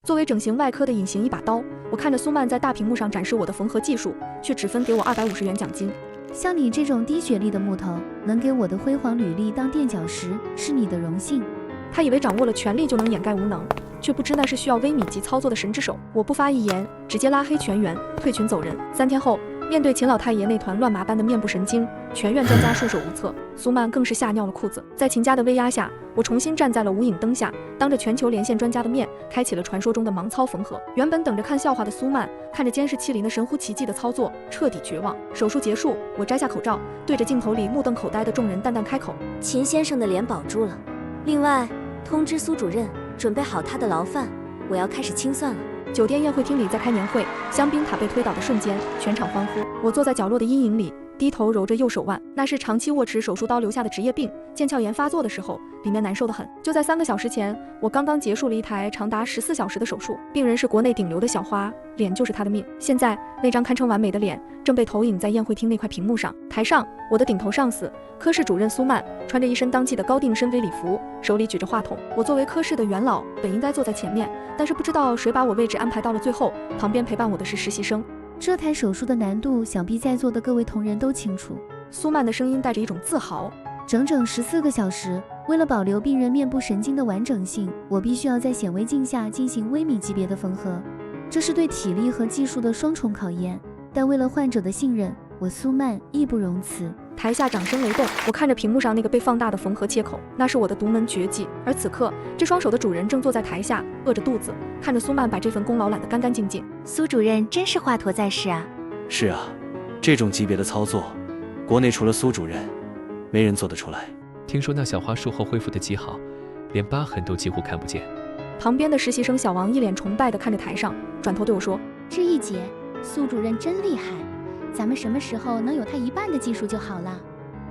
作为整形外科的隐形一把刀，我看着苏曼在大屏幕上展示我的缝合技术，却只分给我250元奖金。像你这种低学历的木头，能给我的辉煌履历当垫脚石，是你的荣幸。他以为掌握了权力就能掩盖无能，却不知那是需要微米级操作的神之手。我不发一言，直接拉黑全员，退群走人。3天后，面对秦老太爷那团乱麻般的面部神经，全院专家束手无策，苏曼更是吓尿了裤子。在秦家的威压下，我重新站在了无影灯下，当着全球连线专家的面，开启了传说中的盲操缝合。原本等着看笑话的苏曼，看着监视器里那神乎其技的操作，彻底绝望。手术结束，我摘下口罩，对着镜头里目瞪口呆的众人淡淡开口：秦先生的脸保住了。另外，通知苏主任准备好他的牢饭，我要开始清算了。酒店宴会厅里在开年会，香槟塔被推倒的瞬间，全场欢呼。我坐在角落的阴影里，低头揉着右手腕，那是长期握持手术刀留下的职业病。腱鞘炎发作的时候，里面难受得很。就在3个小时前，我刚刚结束了一台长达14小时的手术，病人是国内顶流的小花，脸就是他的命。现在那张堪称完美的脸正被投影在宴会厅那块屏幕上。台上，我的顶头上司科室主任苏曼穿着一身当季的高定深 V 礼服，手里举着话筒。我作为科室的元老，本应该坐在前面，但是不知道谁把我位置安排到了最后，旁边陪伴我的是实习生。这台手术的难度，想必在座的各位同仁都清楚。苏曼的声音带着一种自豪。整整14个小时，为了保留病人面部神经的完整性，我必须要在显微镜下进行微米级别的缝合，这是对体力和技术的双重考验。但为了患者的信任，我苏曼义不容辞。台下掌声雷动，我看着屏幕上那个被放大的缝合切口，那是我的独门绝技。而此刻，这双手的主人正坐在台下，饿着肚子，看着苏曼把这份功劳揽得干干净净。苏主任真是华佗在世啊！是啊，这种级别的操作，国内除了苏主任，没人做得出来。听说那小花术后恢复的极好，连疤痕都几乎看不见。旁边的实习生小王一脸崇拜地看着台上，转头对我说：志毅姐，苏主任真厉害，咱们什么时候能有他1半的技术就好了。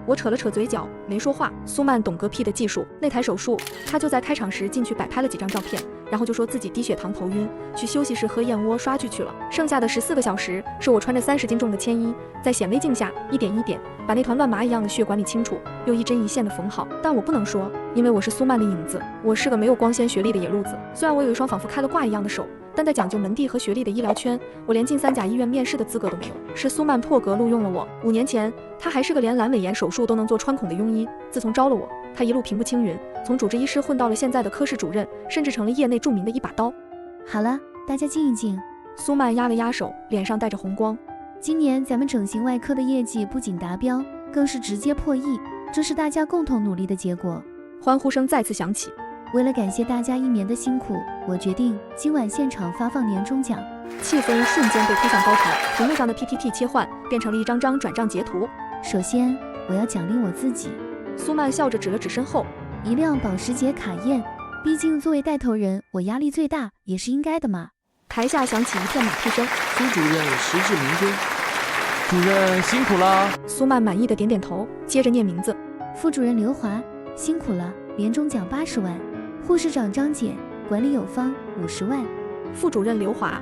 我扯了扯嘴角，没说话。苏曼懂个屁的技术，那台手术，他就在开场时进去摆拍了几张照片，然后就说自己低血糖头晕，去休息室喝燕窝刷剧去了。剩下的14个小时，是我穿着30斤重的铅衣，在显微镜下一点一点把那团乱麻一样的血管里清楚，又一针一线的缝好。但我不能说，因为我是苏曼的影子，我是个没有光鲜学历的野路子。虽然我有一双仿佛开了挂一样的手，但在讲究门第和学历的医疗圈，我连进3甲医院面试的资格都没有。是苏曼破格录用了我。5年前，他还是个连阑尾炎手术都能做穿孔的庸医，自从招了我，他一路平步青云，从主治医师混到了现在的科室主任，甚至成了业内著名的一把刀。好了，大家静一静。苏曼压了压手，脸上带着红光。今年咱们整形外科的业绩不仅达标，更是直接破亿，这是大家共同努力的结果。欢呼声再次响起。为了感谢大家1年的辛苦，我决定今晚现场发放年终奖。气氛瞬间被推向高潮，屏幕上的 PPT 切换变成了一张张转账截图。首先，我要奖励我自己。苏曼笑着指了指身后，1辆保时捷卡宴。毕竟作为带头人，我压力最大，也是应该的嘛。台下响起一片马屁声。苏主任实至名归，主任辛苦啦。苏曼满意的点点头，接着念名字。副主任刘华辛苦了，年终奖80万。护士长张姐，管理有方50万。副主任刘华，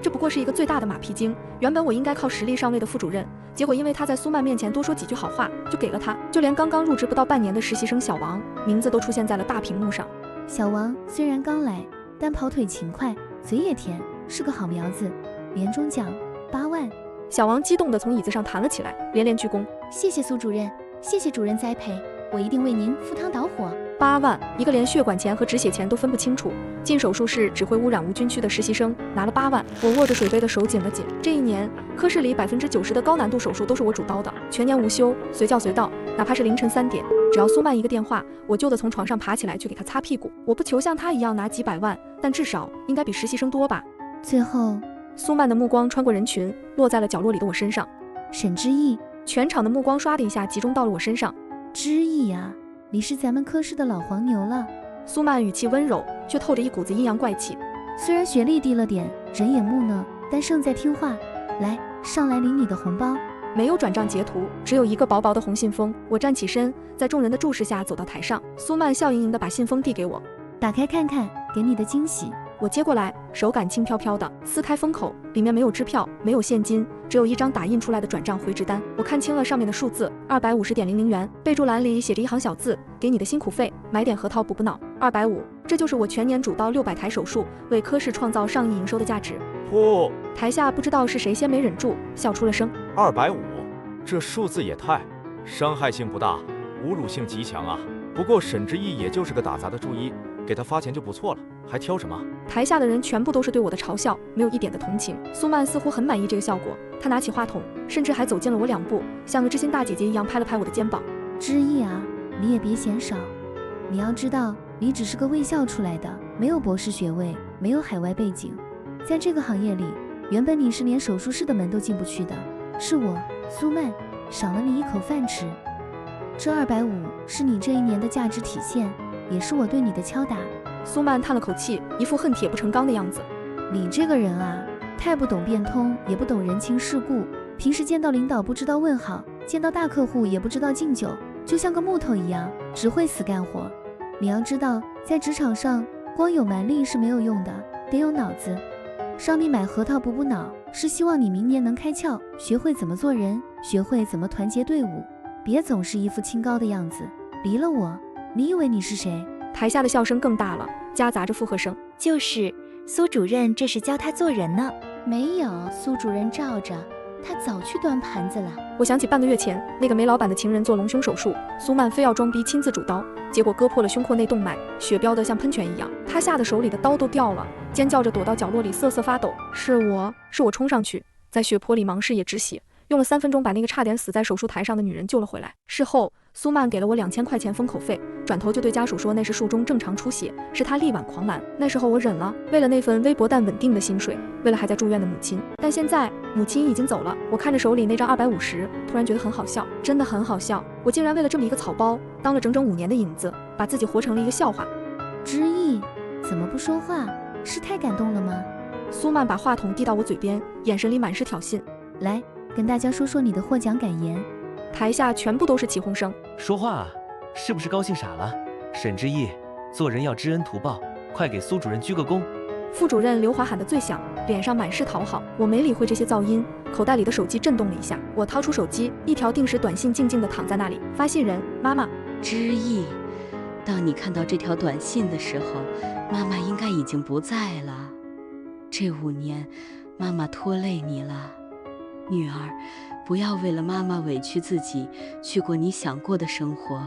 这不过是一个最大的马屁精。原本我应该靠实力上位的副主任，结果因为他在苏曼面前多说几句好话，就给了他。就连刚刚入职不到半年的实习生小王，名字都出现在了大屏幕上。小王虽然刚来，但跑腿勤快，嘴也甜，是个好苗子。年终奖8万。小王激动地从椅子上弹了起来，连连鞠躬。谢谢苏主任，谢谢主任栽培，我一定为您赴汤蹈火。8万，一个连血管钱和止血钱都分不清楚，进手术室只会污染无菌区的实习生拿了8万。我握着水杯的手紧了紧。这1年，科室里90%的高难度手术都是我主刀的，全年无休，随叫随到，哪怕是凌晨3点，只要苏曼一个电话，我就得从床上爬起来去给他擦屁股。我不求像他一样拿几百万，但至少应该比实习生多吧。最后，苏曼的目光穿过人群，落在了角落里的我身上。沈之毅，全场的目光唰的一下集中到了我身上。之毅呀，你是咱们科室的老黄牛了。苏曼语气温柔，却透着一股子阴阳怪气。虽然学历低了点，人也木讷，但胜在听话。来，上来领你的红包。没有转账截图，只有一个薄薄的红信封。我站起身，在众人的注视下走到台上。苏曼笑盈盈地把信封递给我，打开看看，给你的惊喜。我接过来，手感轻飘飘的，撕开封口，里面没有支票，没有现金，只有一张打印出来的转账回执单。我看清了上面的数字，250.00元，备注栏里写着一行小字：给你的辛苦费，买点核桃补补脑。250，这这就是我全年主刀600台手术，为科室创造上亿营收的价值。噗！台下不知道是谁先没忍住，笑出了声。250，这数字也太……伤害性不大，侮辱性极强啊！不过沈之意也就是个打杂的助医，给他发钱就不错了，还挑什么？台下的人全部都是对我的嘲笑，没有一点的同情。苏曼似乎很满意这个效果，她拿起话筒，甚至还走近了我2步，像个知心大姐姐一样拍了拍我的肩膀。之意啊，你也别嫌少。你要知道，你只是个卫校出来的，没有博士学位，没有海外背景，在这个行业里，原本你是连手术室的门都进不去的。是我，苏曼，赏了你一口饭吃。这250是你这一年的价值体现，也是我对你的敲打。苏曼叹了口气，一副恨铁不成钢的样子。你这个人啊，太不懂变通，也不懂人情世故。平时见到领导不知道问好，见到大客户也不知道敬酒，就像个木头一样，只会死干活。你要知道，在职场上，光有蛮力是没有用的，得有脑子。上帝买核桃补补脑，是希望你明年能开窍，学会怎么做人，学会怎么团结队伍，别总是一副清高的样子。离了我，你以为你是谁？台下的笑声更大了，夹杂着附和声。就是苏主任这是教他做人呢。没有，苏主任罩着，他早去端盘子了。我想起半个月前那个煤老板的情人做隆胸手术，苏曼非要装逼亲自主刀，结果割破了胸廓内动脉，血飙得像喷泉一样，他吓得手里的刀都掉了，尖叫着躲到角落里瑟瑟发抖。是我冲上去，在血泊里忙视野止血，用了3分钟把那个差点死在手术台上的女人救了回来。事后苏曼给了我2000块钱封口费，转头就对家属说那是术中正常出血，是他力挽狂澜。那时候我忍了，为了那份微薄但稳定的薪水，为了还在住院的母亲。但现在母亲已经走了，我看着手里那张250，突然觉得很好笑，真的很好笑。我竟然为了这么一个草包，当了整整5年的影子，把自己活成了一个笑话。之意，怎么不说话？是太感动了吗？苏曼把话筒递到我嘴边，眼神里满是挑衅。来，跟大家说说你的获奖感言。台下全部都是起哄声。说话啊，是不是高兴傻了？沈之意，做人要知恩图报，快给苏主任鞠个躬。副主任刘华喊得最响，脸上满是讨好。我没理会这些噪音，口袋里的手机震动了一下，我掏出手机，一条定时短信静静地躺在那里。发信人：妈妈。之意，当你看到这条短信的时候，妈妈应该已经不在了。这5年，妈妈拖累你了，女儿。不要为了妈妈委屈自己，去过你想过的生活，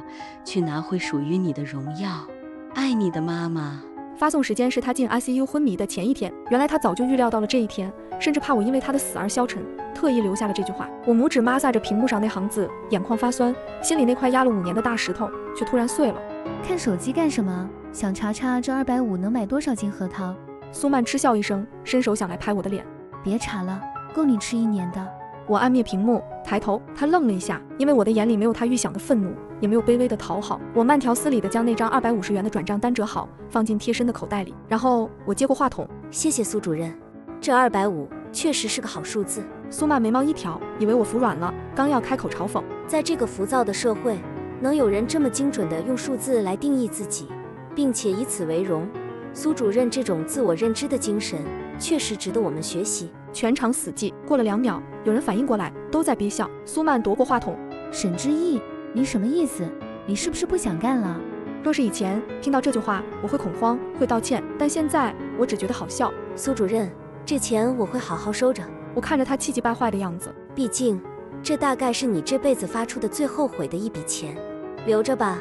去拿回属于你的荣耀。爱你的妈妈。发送时间是他进 ICU 昏迷的前一天，原来他早就预料到了这一天，甚至怕我因为他的死而消沉，特意留下了这句话。我拇指摩挲着屏幕上那行字，眼眶发酸，心里那块压了5年的大石头却突然碎了。看手机干什么？想查查这250能买多少斤核桃？苏曼嗤笑一声，伸手想来拍我的脸。别查了，够你吃1年的。我按灭屏幕，抬头，他愣了一下，因为我的眼里没有他预想的愤怒，也没有卑微的讨好。我慢条斯理地将那张250元的转账单折好，放进贴身的口袋里，然后我接过话筒。谢谢苏主任，这250确实是个好数字。苏曼眉毛一挑，以为我服软了，刚要开口嘲讽。在这个浮躁的社会，能有人这么精准地用数字来定义自己，并且以此为荣，苏主任这种自我认知的精神确实值得我们学习。全场死寂，过了2秒，有人反应过来，都在憋笑。苏曼夺过话筒：沈之意，你什么意思？你是不是不想干了？若是以前听到这句话，我会恐慌，会道歉，但现在我只觉得好笑。苏主任，这钱我会好好收着。我看着他气急败坏的样子，毕竟这大概是你这辈子发出的最后悔的一笔钱，留着吧，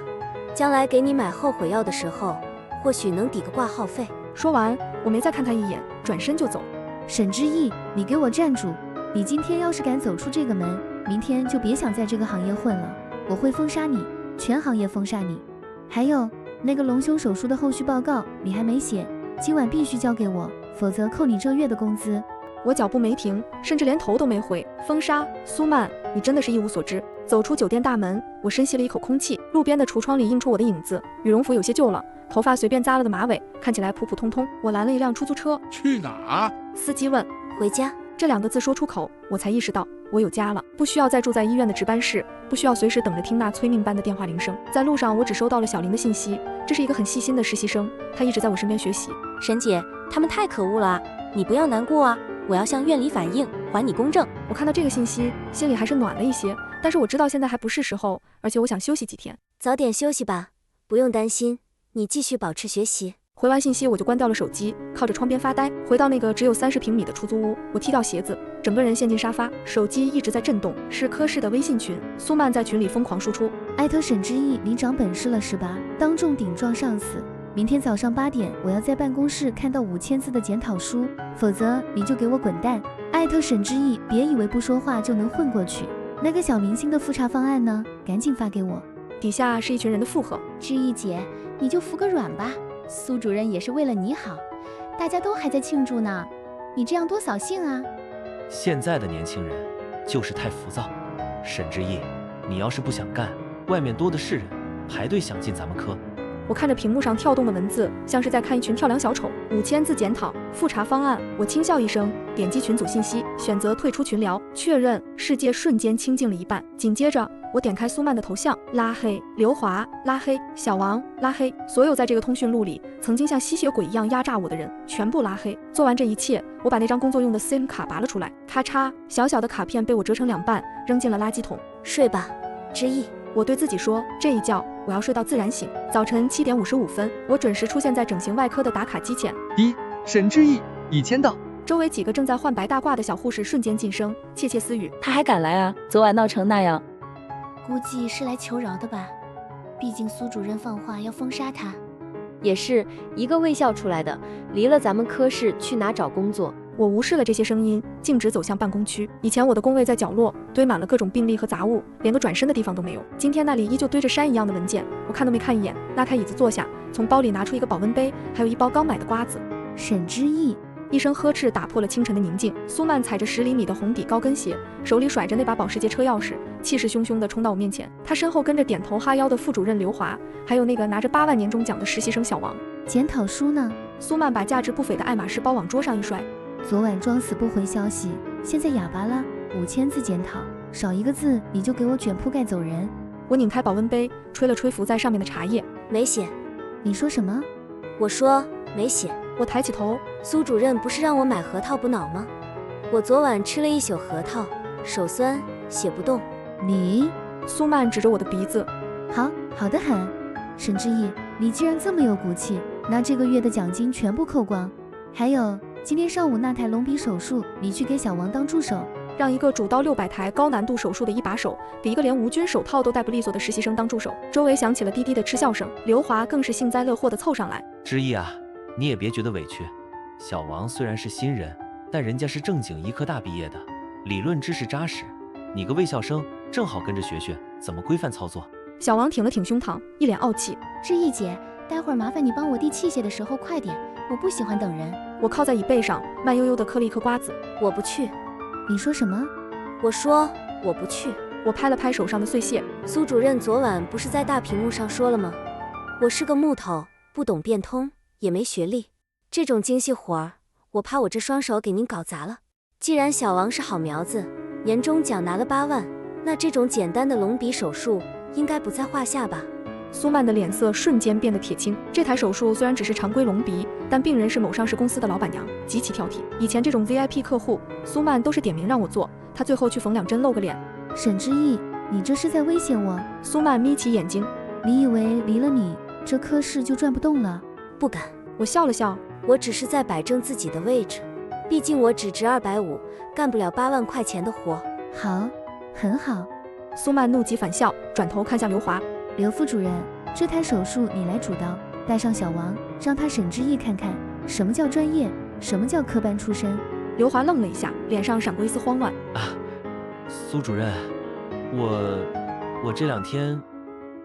将来给你买后悔药的时候，或许能抵个挂号费。说完，我没再看他一眼，转身就走。沈之意，你给我站住！你今天要是敢走出这个门，明天就别想在这个行业混了，我会封杀你，全行业封杀你。还有那个隆胸手术的后续报告，你还没写，今晚必须交给我，否则扣你这月的工资。我脚步没停，甚至连头都没回。封杀？苏曼，你真的是一无所知。走出酒店大门，我深吸了一口空气，路边的橱窗里映出我的影子，羽绒服有些旧了，头发随便扎了的马尾，看起来普普通通。我拦了一辆出租车。去哪？司机问。回家。这2个字说出口，我才意识到我有家了，不需要再住在医院的值班室，不需要随时等着听那催命般的电话铃声。在路上，我只收到了小林的信息，这是一个很细心的实习生，他一直在我身边学习。沈姐，他们太可恶了，你不要难过啊，我要向院里反映，还你公正。我看到这个信息，心里还是暖了一些，但是我知道现在还不是时候，而且我想休息几天。早点休息吧，不用担心，你继续保持学习。回完信息我就关掉了手机，靠着窗边发呆。回到那个只有30平米的出租屋，我踢掉鞋子，整个人陷进沙发，手机一直在震动，是科室的微信群。苏曼在群里疯狂输出：艾特沈之意，你长本事了是吧？当众顶撞上司。明天早上8点，我要在办公室看到5000字的检讨书，否则你就给我滚蛋！艾特沈之意，别以为不说话就能混过去。那个小明星的复查方案呢？赶紧发给我。底下是一群人的附和。之意姐，你就服个软吧，苏主任也是为了你好，大家都还在庆祝呢，你这样多扫兴啊！现在的年轻人就是太浮躁。沈之意，你要是不想干，外面多的是人排队想进咱们科。我看着屏幕上跳动的文字，像是在看一群跳梁小丑。5000字检讨复查方案，我轻笑一声，点击群组信息，选择退出群聊，确认。世界瞬间清静了一半。紧接着，我点开苏曼的头像，拉黑刘华，拉黑小王，拉黑所有在这个通讯录里曾经像吸血鬼一样压榨我的人，全部拉黑。做完这一切，我把那张工作用的 SIM 卡拔了出来，咔嚓，小小的卡片被我折成2半，扔进了垃圾桶。睡吧，之意。我对自己说，这一觉我要睡到自然醒。早晨7点55分，我准时出现在整形外科的打卡机前。沈之意已签到。周围几个正在换白大褂的小护士瞬间噤声，窃窃私语：他还敢来啊？昨晚闹成那样，估计是来求饶的吧。毕竟苏主任放话要封杀他。也是一个卫校出来的，离了咱们科室去哪找工作？我无视了这些声音，径直走向办公区。以前我的工位在角落，堆满了各种病历和杂物，连个转身的地方都没有。今天那里依旧堆着山一样的文件，我看都没看一眼，拉开椅子坐下，从包里拿出一个保温杯，还有一包刚买的瓜子。沈之意，一声呵斥打破了清晨的宁静。苏曼踩着10厘米的红底高跟鞋，手里甩着那把保时捷车钥匙，气势汹汹地冲到我面前。他身后跟着点头哈腰的副主任刘华，还有那个拿着8万年终奖的实习生小王。检讨书呢？苏曼把价值不菲的爱马仕包往桌上一摔。昨晚装死不回消息，现在哑巴了。5000字检讨，少一个字你就给我卷铺盖走人。我拧开保温杯，吹了吹浮在上面的茶叶。没写。你说什么？我说没写。我抬起头，苏主任不是让我买核桃补脑吗？我昨晚吃了1宿核桃，手酸，写不动。你？苏曼指着我的鼻子。好的很。沈之意，你既然这么有骨气，拿这个月的奖金全部扣光。还有今天上午那台隆鼻手术，你去给小王当助手，让一个主刀600台高难度手术的一把手，给一个连无菌手套都戴不利索的实习生当助手。周围响起了低低的嗤笑声，刘华更是幸灾乐祸地凑上来。之意啊，你也别觉得委屈。小王虽然是新人，但人家是正经医科大毕业的，理论知识扎实。你个卫校生，正好跟着学学怎么规范操作。小王挺了挺胸膛，一脸傲气。之意姐，待会儿麻烦你帮我递器械的时候快点，我不喜欢等人。我靠在椅背上，慢悠悠地嗑了一颗瓜子。我不去。你说什么？我说我不去。我拍了拍手上的碎屑。苏主任昨晚不是在大屏幕上说了吗？我是个木头，不懂变通，也没学历，这种精细活儿，我怕我这双手给您搞砸了。既然小王是好苗子，年终奖拿了8万，那这种简单的隆鼻手术应该不在话下吧？苏曼的脸色瞬间变得铁青。这台手术虽然只是常规隆鼻，但病人是某上市公司的老板娘，极其挑剔。以前这种 VIP 客户，苏曼都是点名让我做，她最后去缝2针露个脸。沈之意，你这是在威胁我？苏曼眯起眼睛。你以为离了你，这科室就转不动了？不敢。我笑了笑，我只是在摆正自己的位置，毕竟我只值250，干不了8万块钱的活。好，很好。苏曼怒极反笑，转头看向刘华。刘副主任，这台手术你来主刀，带上小王，让他沈之意看看什么叫专业，什么叫科班出身。刘华愣了一下，脸上闪过一丝慌乱。苏主任，我这2天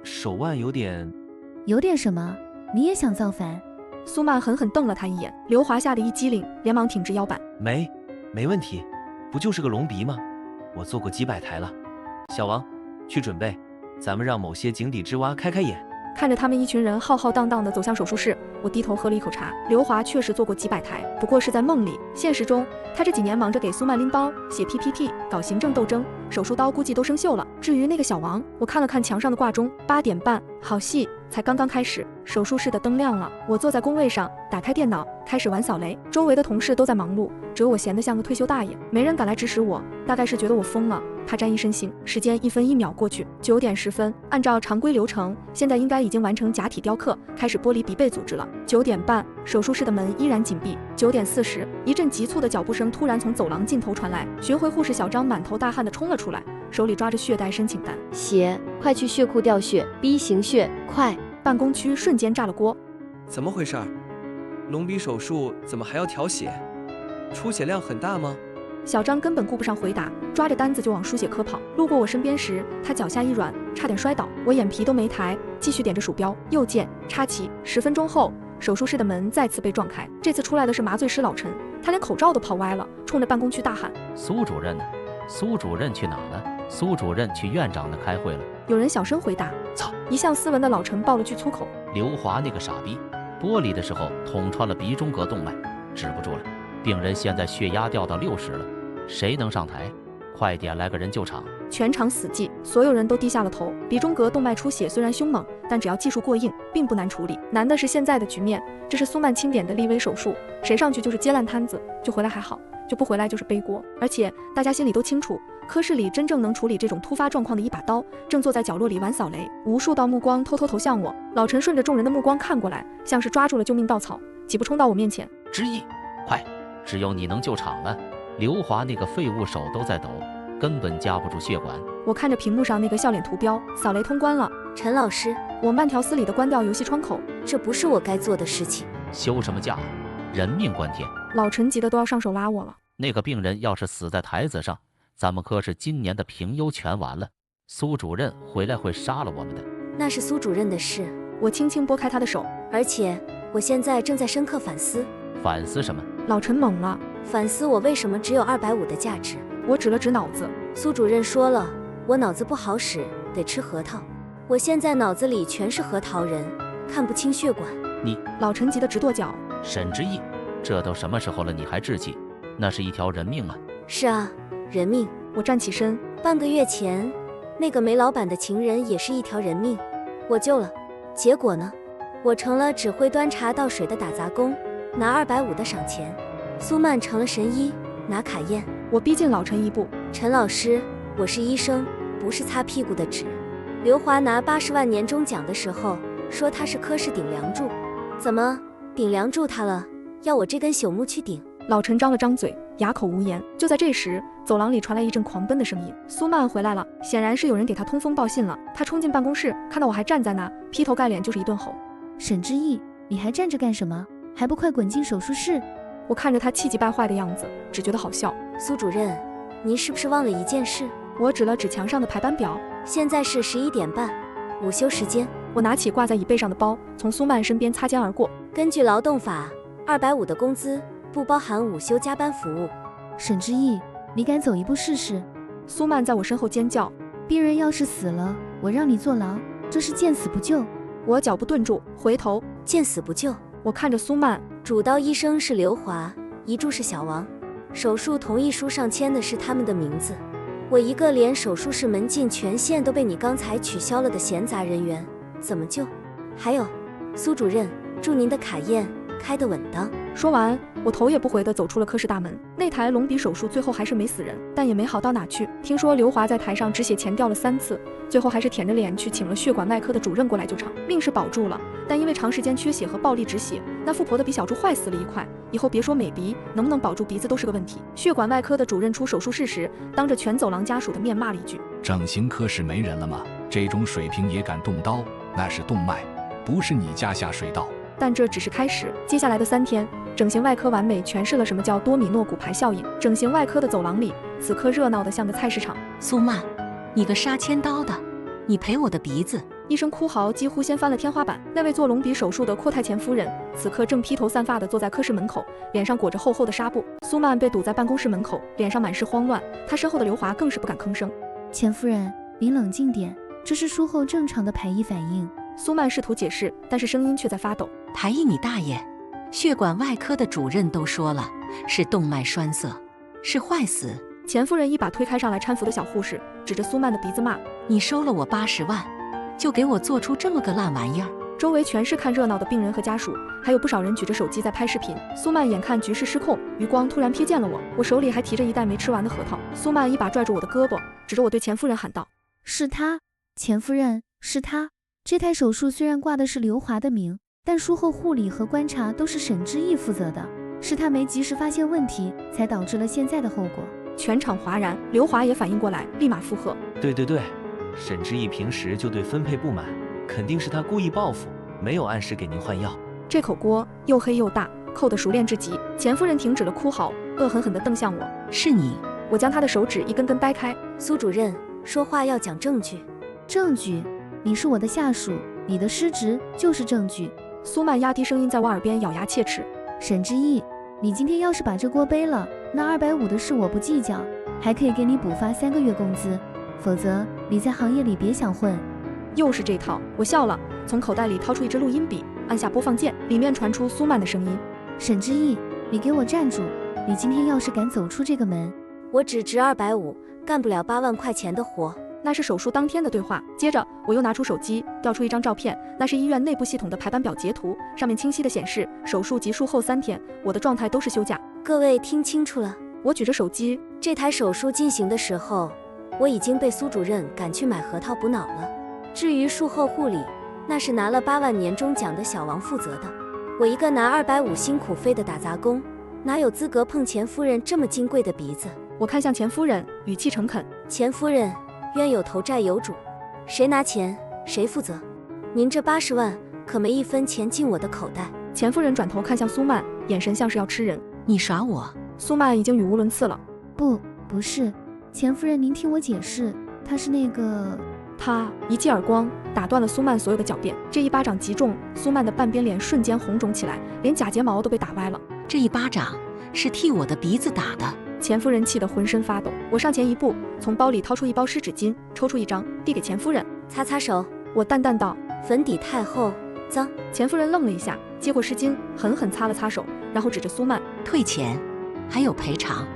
手腕有点什么？你也想造反？苏曼狠狠瞪了他一眼。刘华吓得一激灵，连忙挺直腰板。没问题，不就是个隆鼻吗？我做过几百台了。小王，去准备，咱们让某些井底之蛙开开眼。看着他们一群人浩浩荡荡地走向手术室，我低头喝了一口茶。刘华确实做过几百台，不过是在梦里。现实中，他这几年忙着给苏曼拎包、写 PPT、搞行政斗争，手术刀估计都生锈了。至于那个小王，我看了看墙上的挂钟，8点半，好戏才刚刚开始。手术室的灯亮了，我坐在工位上，打开电脑，开始玩扫雷。周围的同事都在忙碌，只有我闲得像个退休大爷，没人敢来指使我，大概是觉得我疯了，怕沾一身腥。时间1分1秒过去，9点10分，按照常规流程，现在应该已经完成假体雕刻，开始剥离鼻背组织了。9点半，手术室的门依然紧闭。9点40，一阵急促的脚步声突然从走廊尽头传来，巡回护士小张满头大汗地冲了出来，手里抓着血袋申请单。血，快去血库调血 ，B 型血，快！办公区瞬间炸了锅。怎么回事？隆鼻手术怎么还要调血？出血量很大吗？小张根本顾不上回答，抓着单子就往输血科跑。路过我身边时，他脚下一软，差点摔倒。我眼皮都没抬，继续点着鼠标，右键插旗。10分钟后，手术室的门再次被撞开，这次出来的是麻醉师老陈，他连口罩都跑歪了，冲着办公区大喊：“苏主任呢？苏主任去哪了？苏主任去院长那开会了。”有人小声回答：“操！”一向斯文的老陈爆了句粗口：“刘华那个傻逼，剥离的时候捅穿了鼻中隔动脉，止不住了。病人现在血压掉到60了，谁能上台？快点来个人救场！”全场死寂，所有人都低下了头。鼻中隔动脉出血虽然凶猛，但只要技术过硬，并不难处理。难的是现在的局面，这是苏曼钦点的立威手术，谁上去就是接烂摊子，就回来还好，就不回来就是背锅。而且大家心里都清楚，科室里真正能处理这种突发状况的一把刀，正坐在角落里玩扫雷。无数道目光偷偷投向我，老陈顺着众人的目光看过来，像是抓住了救命稻草，几步冲到我面前。之一，快，只有你能救场了。刘华那个废物手都在抖，根本夹不住血管。我看着屏幕上那个笑脸图标，扫雷通关了。陈老师，我慢条斯理地关掉游戏窗口，这不是我该做的事情。休什么假？人命关天。老陈急得都要上手拉我了。那个病人要是死在台子上，咱们科室今年的评优全完了。苏主任回来会杀了我们的。那是苏主任的事。我轻轻拨开他的手，而且我现在正在深刻反思。反思什么？老陈懵了。反思我为什么只有250的价值。我指了指脑子。苏主任说了，我脑子不好使，得吃核桃。我现在脑子里全是核桃仁，看不清血管。你……老陈急得直跺脚。沈之意，这都什么时候了，你还置气？那是一条人命啊！是啊，人命。我站起身。半个月前，那个煤老板的情人也是一条人命，我救了。结果呢？我成了只会端茶倒水的打杂工，拿250的赏钱。苏曼成了神医，拿卡宴。我逼近老陈一步。陈老师，我是医生，不是擦屁股的纸。刘华拿80万年终奖的时候，说他是科室顶梁柱，怎么顶梁柱他了，要我这根朽木去顶？老陈张了张嘴，哑口无言。就在这时，走廊里传来一阵狂奔的声音。苏曼回来了，显然是有人给他通风报信了。他冲进办公室，看到我还站在那，劈头盖脸就是一顿吼：“沈之意，你还站着干什么？还不快滚进手术室！”我看着他气急败坏的样子，只觉得好笑。苏主任，您是不是忘了一件事？我指了指墙上的排班表，现在是11点半，午休时间。我拿起挂在椅背上的包，从苏曼身边擦肩而过。根据劳动法，250的工资不包含午休加班服务。沈之意，你敢走一步试试？苏曼在我身后尖叫。病人要是死了，我让你坐牢，这是见死不救。我脚步顿住，回头，见死不救。我看着苏曼，主刀医生是刘华，遗嘱是小王，手术同意书上签的是他们的名字。我一个连手术室门禁权限都被你刚才取消了的闲杂人员，怎么救？还有，苏主任，祝您的卡宴开得稳当。说完，我头也不回地走出了科室大门。那台隆鼻手术最后还是没死人，但也没好到哪去。听说刘华在台上止血钳掉了3次，最后还是舔着脸去请了血管外科的主任过来救场，命是保住了，但因为长时间缺血和暴力止血，那富婆的鼻小柱坏死了一块，以后别说美鼻，能不能保住鼻子都是个问题。血管外科的主任出手术室时，当着全走廊家属的面骂了一句：“整形科室没人了吗？这种水平也敢动刀？那是动脉，不是你家下水道。”但这只是开始，接下来的3天，整形外科完美诠释了什么叫多米诺骨牌效应。整形外科的走廊里，此刻热闹得像个菜市场。苏曼，你个杀千刀的，你赔我的鼻子！一声哭嚎几乎掀翻了天花板。那位做隆鼻手术的阔太前夫人，此刻正披头散发地坐在科室门口，脸上裹着厚厚的纱布。苏曼被堵在办公室门口，脸上满是慌乱。她身后的刘华更是不敢吭声。钱夫人，您冷静点，这是术后正常的排异反应。苏曼试图解释，但是声音却在发抖。排异你大爷！血管外科的主任都说了，是动脉栓塞，是坏死。钱夫人一把推开上来搀扶的小护士，指着苏曼的鼻子骂：“你收了我80万，就给我做出这么个烂玩意儿！”周围全是看热闹的病人和家属，还有不少人举着手机在拍视频。苏曼眼看局势失控，余光突然瞥见了我，我手里还提着一袋没吃完的核桃。苏曼一把拽住我的胳膊，指着我对钱夫人喊道：“是他，钱夫人，是他。这台手术虽然挂的是刘华的名，但术后护理和观察都是沈之意负责的，是他没及时发现问题，才导致了现在的后果。”全场哗然，刘华也反应过来，立马附和：“对，沈之意平时就对分配不满，肯定是他故意报复，没有按时给您换药。”这口锅又黑又大，扣得熟练至极。钱夫人停止了哭嚎，恶狠狠地瞪向我：“是你！”我将她的手指一根根掰开。苏主任，说话要讲证据。证据？你是我的下属，你的失职就是证据。苏曼压低声音在我耳边咬牙切齿：“沈之意，你今天要是把这锅背了，那250的事我不计较，还可以给你补发3个月工资，否则你在行业里别想混。”又是这套，我笑了，从口袋里掏出一支录音笔，按下播放键，里面传出苏曼的声音：“沈之意，你给我站住！你今天要是敢走出这个门，我只值250，干不了8万块钱的活。”那是手术当天的对话。接着我又拿出手机，调出一张照片，那是医院内部系统的排班表截图，上面清晰地显示手术及术后3天，我的状态都是休假。各位听清楚了，我举着手机，这台手术进行的时候，我已经被苏主任赶去买核桃补脑了。至于术后护理，那是拿了8万年终奖的小王负责的。我一个拿250辛苦费的打杂工，哪有资格碰钱夫人这么金贵的鼻子？我看向钱夫人，语气诚恳：“钱夫人，冤有头债有主，谁拿钱谁负责。您这80万可没1分钱进我的口袋。”钱夫人转头看向苏曼，眼神像是要吃人。“你耍我？”苏曼已经语无伦次了。不是，钱夫人您听我解释，他是那个……他一记耳光打断了苏曼所有的狡辩，这一巴掌击中苏曼的半边脸，瞬间红肿起来，连假睫毛都被打歪了。这一巴掌是替我的鼻子打的。钱夫人气得浑身发抖。我上前一步，从包里掏出一包湿纸巾，抽出一张递给钱夫人：“擦擦手。”我淡淡道：“粉底太厚，脏。”钱夫人愣了一下，接过湿巾，狠狠擦了擦手，然后指着苏曼：“退钱，还有赔偿，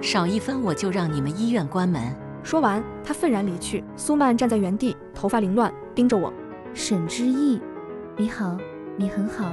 少1分我就让你们医院关门。”说完，他愤然离去。苏曼站在原地，头发凌乱，盯着我：“沈之意，你好，你很好。”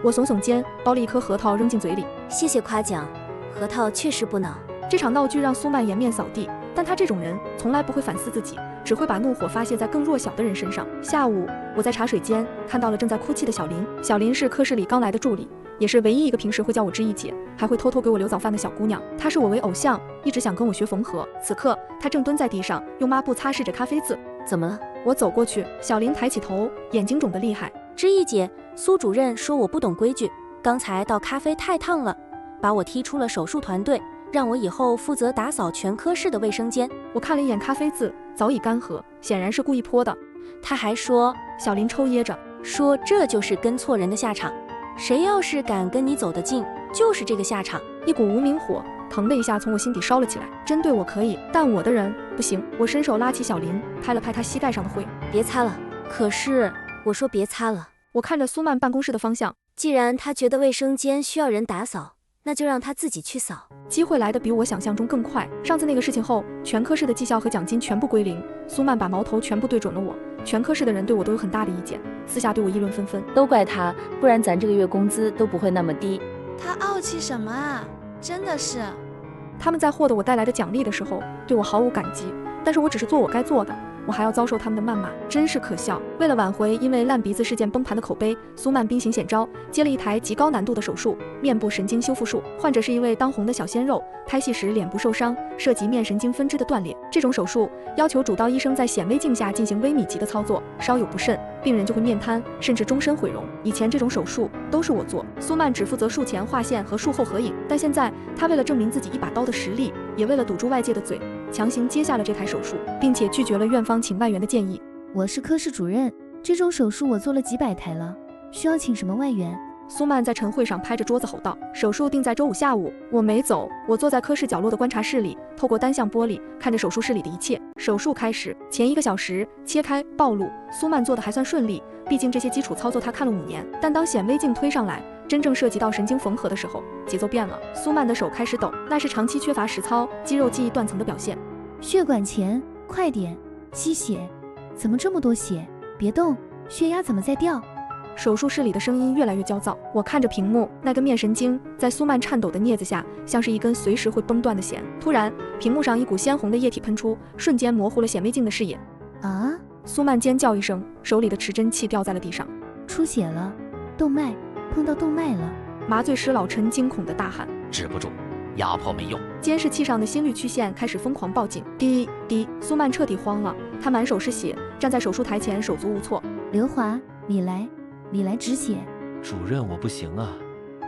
我耸耸肩，剥了一颗核桃扔进嘴里：“谢谢夸奖，核桃确实补脑。”这场闹剧让苏曼颜面扫地，但他这种人从来不会反思自己，只会把怒火发泄在更弱小的人身上。下午，我在茶水间看到了正在哭泣的小林。小林是科室里刚来的助理，也是唯一一个平时会叫我之意姐，还会偷偷给我留早饭的小姑娘。她视我为偶像，一直想跟我学缝合。此刻，她正蹲在地上，用抹布擦拭着咖啡渍。怎么了？我走过去，小林抬起头，眼睛肿得厉害。之意姐，苏主任说我不懂规矩，刚才倒咖啡太烫了，把我踢出了手术团队，让我以后负责打扫全科室的卫生间。我看了一眼咖啡渍，早已干涸，显然是故意泼的。他还说，小林抽噎着说这就是跟错人的下场，谁要是敢跟你走得近，就是这个下场。一股无名火腾的一下从我心底烧了起来。针对我可以，但我的人不行。我伸手拉起小林，拍了拍他膝盖上的灰：“别擦了。”可是我说别擦了。我看着苏曼办公室的方向，既然他觉得卫生间需要人打扫，那就让他自己去扫。机会来得比我想象中更快。上次那个事情后，全科室的绩效和奖金全部归零。苏曼把矛头全部对准了我，全科室的人对我都有很大的意见，私下对我议论纷纷。都怪他，不然咱这个月工资都不会那么低。他傲气什么啊？真的是。他们在获得我带来的奖励的时候，对我毫无感激，但是我只是做我该做的。我还要遭受他们的谩骂，真是可笑。为了挽回因为烂鼻子事件崩盘的口碑，苏曼兵行险招，接了一台极高难度的手术——面部神经修复术。患者是一位当红的小鲜肉，拍戏时脸部受伤，涉及面神经分支的断裂。这种手术要求主刀医生在显微镜下进行微米级的操作，稍有不慎，病人就会面瘫，甚至终身毁容。以前这种手术都是我做，苏曼只负责术前划线和术后合影。但现在他为了证明自己一把刀的实力，也为了堵住外界的嘴，强行接下了这台手术，并且拒绝了院方请外援的建议。我是科室主任，这种手术我做了几百台了，需要请什么外援？苏曼在晨会上拍着桌子吼道：“手术定在周五下午。”我没走，我坐在科室角落的观察室里，透过单向玻璃看着手术室里的一切。手术开始前1个小时，切开暴露，苏曼做的还算顺利，毕竟这些基础操作他看了5年。但当显微镜推上来，真正涉及到神经缝合的时候，节奏变了。苏曼的手开始抖，那是长期缺乏实操、肌肉记忆断层的表现。血管前，快点，吸血！怎么这么多血？别动，血压怎么在掉？手术室里的声音越来越焦躁，我看着屏幕，那根面神经在苏曼颤抖的镊子下，像是一根随时会崩断的弦。突然，屏幕上一股鲜红的液体喷出，瞬间模糊了显微镜的视野。啊！苏曼尖叫一声，手里的持针器掉在了地上，出血了，动脉碰到动脉了。麻醉师老陈惊恐地大喊：止不住，压迫没用。监视器上的心率曲线开始疯狂报警，滴滴。苏曼彻底慌了，他满手是血，站在手术台前手足无措。刘华，你来止血。主任，我不行啊，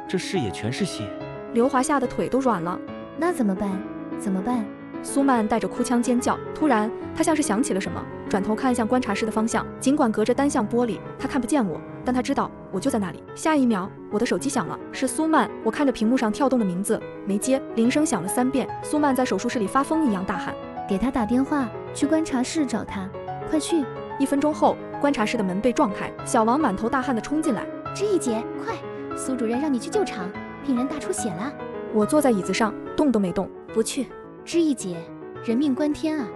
这视野全是血。刘华吓得腿都软了。那怎么办？怎么办？苏曼带着哭腔尖叫。突然，他像是想起了什么，转头看向观察室的方向。尽管隔着单向玻璃，他看不见我，但他知道我就在那里。下一秒，我的手机响了，是苏曼。我看着屏幕上跳动的名字，没接。铃声响了3遍。苏曼在手术室里发疯一样大喊：给他打电话，去观察室找他，快去！1分钟后，观察室的门被撞开，小王满头大汗地冲进来。知意姐，快！苏主任让你去救场，病人大出血了。我坐在椅子上，动都没动。不去。知意姐，人命关天啊！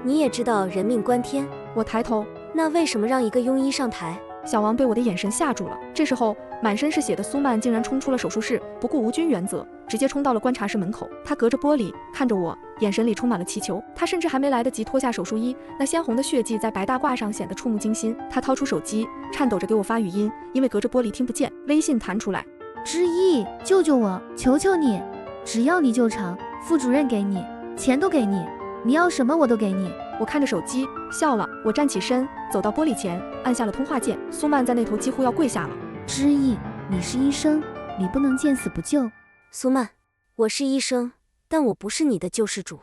你也知道人命关天。我抬头，那为什么让一个庸医上台？小王被我的眼神吓住了。这时候，满身是血的苏曼竟然冲出了手术室，不顾无菌原则，直接冲到了观察室门口。他隔着玻璃看着我，眼神里充满了祈求。他甚至还没来得及脱下手术衣，那鲜红的血迹在白大褂上显得触目惊心。他掏出手机，颤抖着给我发语音，因为隔着玻璃听不见。微信弹出来：知意，救救我，求求你，只要你救场，副主任给你，钱都给你，你要什么我都给你。我看着手机笑了，我站起身，走到玻璃前，按下了通话键。苏曼在那头几乎要跪下了。知意，你是医生，你不能见死不救。苏曼，我是医生，但我不是你的救世主。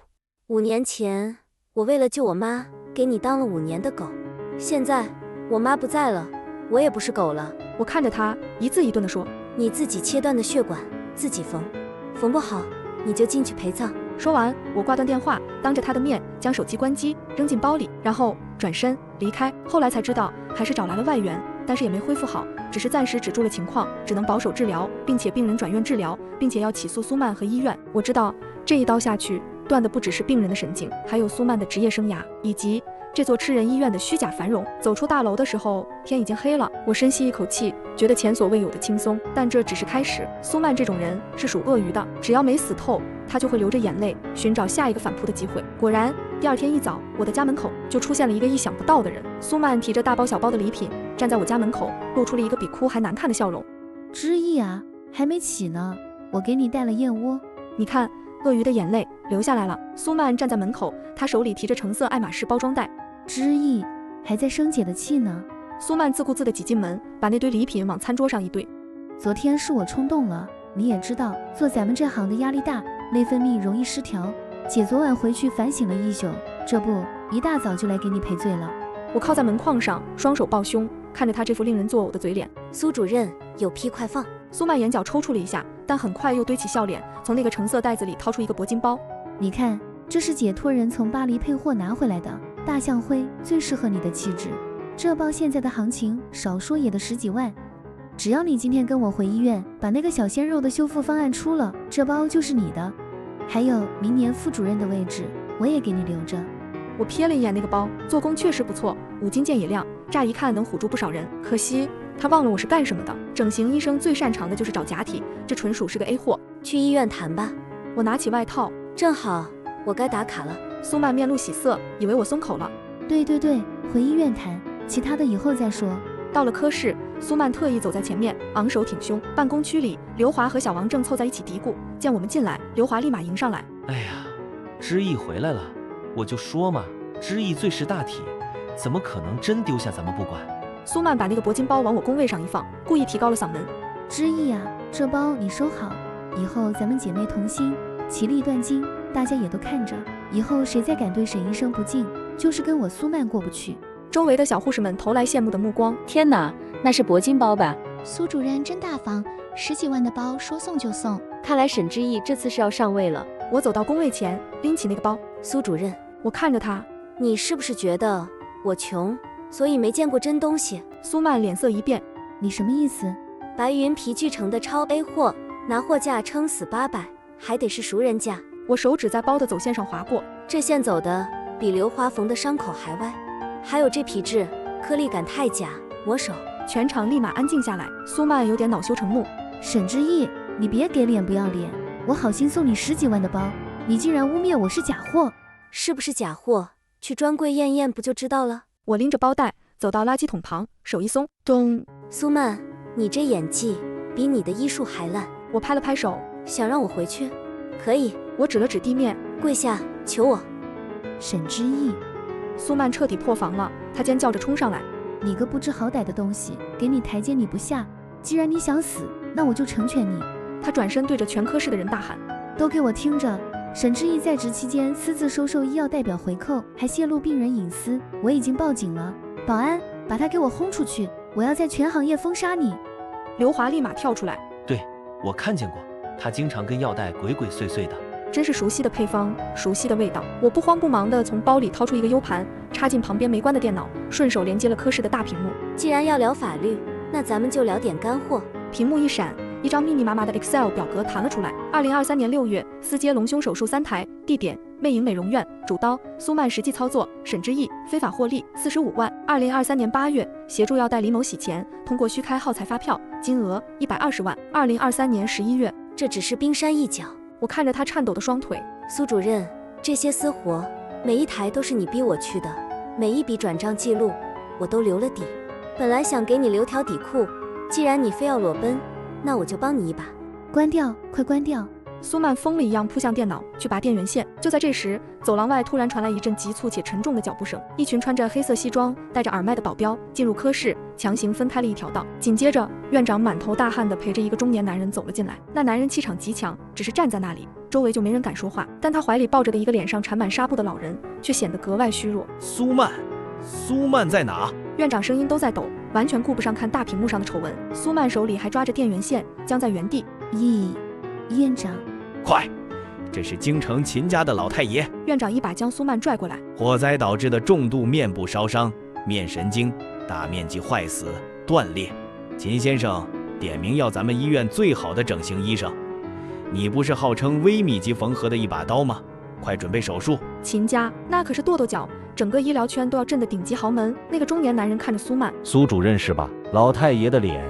5年前，我为了救我妈，给你当了5年的狗。现在我妈不在了，我也不是狗了。我看着他，一字一顿地说：你自己切断的血管，自己缝，缝不好你就进去陪葬。说完，我挂断电话，当着他的面将手机关机，扔进包里，然后转身离开。后来才知道，还是找来了外援，但是也没恢复好，只是暂时止住了情况，只能保守治疗，并且病人转院治疗，并且要起诉苏曼和医院。我知道这一刀下去，断的不只是病人的神经，还有苏曼的职业生涯，以及这座吃人医院的虚假繁荣。走出大楼的时候，天已经黑了。我深吸一口气，觉得前所未有的轻松，但这只是开始。苏曼这种人是属鳄鱼的，只要没死透，他就会流着眼泪寻找下一个反扑的机会。果然，第2天一早，我的家门口就出现了一个意想不到的人。苏曼提着大包小包的礼品，站在我家门口，露出了一个比哭还难看的笑容。知意啊，还没起呢，我给你带了燕窝。你看，鳄鱼的眼泪流下来了。苏曼站在门口，他手里提着橙色爱马仕包装袋。知意，还在生姐的气呢。苏曼自顾自地挤进门，把那堆礼品往餐桌上一堆。昨天是我冲动了，你也知道，做咱们这行的压力大，内分泌容易失调。姐昨晚回去反省了一宿，这不，一大早就来给你赔罪了。我靠在门框上，双手抱胸，看着他这副令人作呕的嘴脸。苏主任，有屁快放！苏曼眼角抽搐了一下，但很快又堆起笑脸，从那个橙色袋子里掏出一个铂金包。你看，这是姐托人从巴黎配货拿回来的，大象灰最适合你的气质。这包现在的行情，少说也得10几万。只要你今天跟我回医院，把那个小鲜肉的修复方案出了，这包就是你的。还有明年副主任的位置，我也给你留着。我瞥了一眼那个包，做工确实不错，5金件也亮，乍一看能唬住不少人。可惜他忘了我是干什么的。整形医生最擅长的就是找假体，这纯属是个 A 货。去医院谈吧。我拿起外套，正好我该打卡了。苏曼面露喜色，以为我松口了。对，回医院谈，其他的以后再说。到了科室，苏曼特意走在前面，昂首挺胸。办公区里，刘华和小王正凑在一起嘀咕。见我们进来，刘华立马迎上来。哎呀，知意回来了，我就说嘛，知意最识大体，怎么可能真丢下咱们不管？苏曼把那个铂金包往我工位上一放，故意提高了嗓门。知意啊，这包你收好，以后咱们姐妹同心，其利断金，大家也都看着。以后谁再敢对沈医生不敬，就是跟我苏曼过不去。周围的小护士们投来羡慕的目光。天哪，那是铂金包吧？苏主任真大方，10几万的包说送就送。看来沈知意这次是要上位了。我走到工位前，拎起那个包。苏主任，我看着他，你是不是觉得我穷，所以没见过真东西？苏曼脸色一变，你什么意思？白云皮具城的超 A 货，拿货价撑死800，还得是熟人价。我手指在包的走线上划过，这线走的比刘华缝的伤口还歪。还有这皮质，颗粒感太假，摸手。全场立马安静下来。苏曼有点恼羞成怒。沈之意，你别给脸不要脸，我好心送你10几万的包，你竟然污蔑我是假货。是不是假货？去专柜验验不就知道了？我拎着包袋走到垃圾桶旁，手一松，咚！苏曼，你这演技比你的医术还烂。我拍了拍手，想让我回去？可以。我指了指地面，跪下求我。沈之意，苏曼彻底破防了，她尖叫着冲上来。你个不知好歹的东西，给你台阶你不下，既然你想死，那我就成全你。她转身对着全科室的人大喊：都给我听着！沈之意在职期间私自收受医药代表回扣，还泄露病人隐私，我已经报警了。保安，把他给我轰出去！我要在全行业封杀你！刘华立马跳出来：对，我看见过，他经常跟药袋鬼鬼祟祟的。真是熟悉的配方，熟悉的味道。我不慌不忙地从包里掏出一个 U 盘，插进旁边没关的电脑，顺手连接了科室的大屏幕。既然要聊法律，那咱们就聊点干货。屏幕一闪，一张密密麻麻的 Excel 表格弹了出来。2023年6月，私接隆胸手术3台，地点魅影美容院，主刀苏曼实际操作，沈之意非法获利45万。2023年8月，协助药代李某洗钱，通过虚开耗材发票，金额120万。2023年11月，这只是冰山一角。我看着他颤抖的双腿，苏主任，这些私活每一台都是你逼我去的，每一笔转账记录我都留了底。本来想给你留条底裤，既然你非要裸奔，那我就帮你一把。关掉，快关掉！苏曼疯了一样扑向电脑去拔电源线。就在这时，走廊外突然传来一阵急促且沉重的脚步声，一群穿着黑色西装、戴着耳麦的保镖进入科室，强行分开了一条道。紧接着，院长满头大汗地陪着一个中年男人走了进来。那男人气场极强，只是站在那里，周围就没人敢说话。但他怀里抱着的一个脸上缠满纱布的老人，却显得格外虚弱。苏曼在哪？院长声音都在抖，完全顾不上看大屏幕上的丑闻。苏曼手里还抓着电源线，僵在原地。院长，快！这是京城秦家的老太爷。院长一把将苏曼拽过来。火灾导致的重度面部烧伤，面神经大面积坏死断裂。秦先生点名要咱们医院最好的整形医生，你不是号称微米级缝合的一把刀吗？快准备手术！秦家那可是跺跺脚，整个医疗圈都要震的顶级豪门。那个中年男人看着苏曼，苏主任是吧？老太爷的脸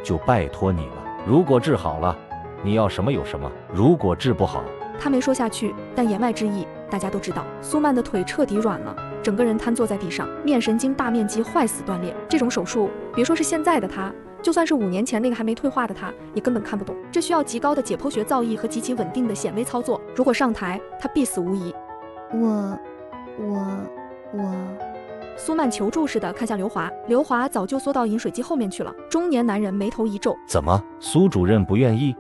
就拜托你了，如果治好了，你要什么有什么；如果治不好，他没说下去，但言外之意大家都知道。苏曼的腿彻底软了，整个人瘫坐在地上，面神经大面积坏死断裂。这种手术，别说是现在的他，就算是5年前那个还没退化的他，也根本看不懂。这需要极高的解剖学造诣和极其稳定的显微操作，如果上台，他必死无疑。我。苏曼求助似的看向刘华，刘华早就缩到饮水机后面去了。中年男人眉头一皱：怎么，苏主任不愿意？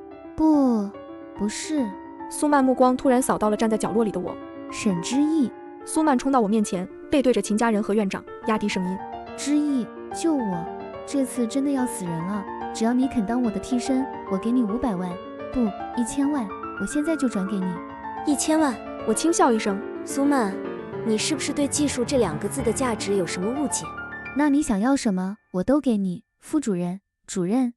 不是。苏曼目光突然扫到了站在角落里的我，沈之意。苏曼冲到我面前，背对着秦家人和院长，压低声音：之意，救我！这次真的要死人了，只要你肯当我的替身，我给你500万，不，1000万，我现在就转给你。1000万！我轻笑一声：苏曼，你是不是对技术这2个字的价值有什么误解？那你想要什么，我都给你。副主任、主任，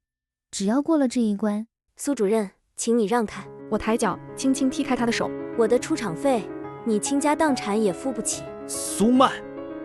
只要过了这一关。苏主任，请你让开。我抬脚轻轻踢开他的手。我的出场费，你倾家荡产也付不起。苏曼，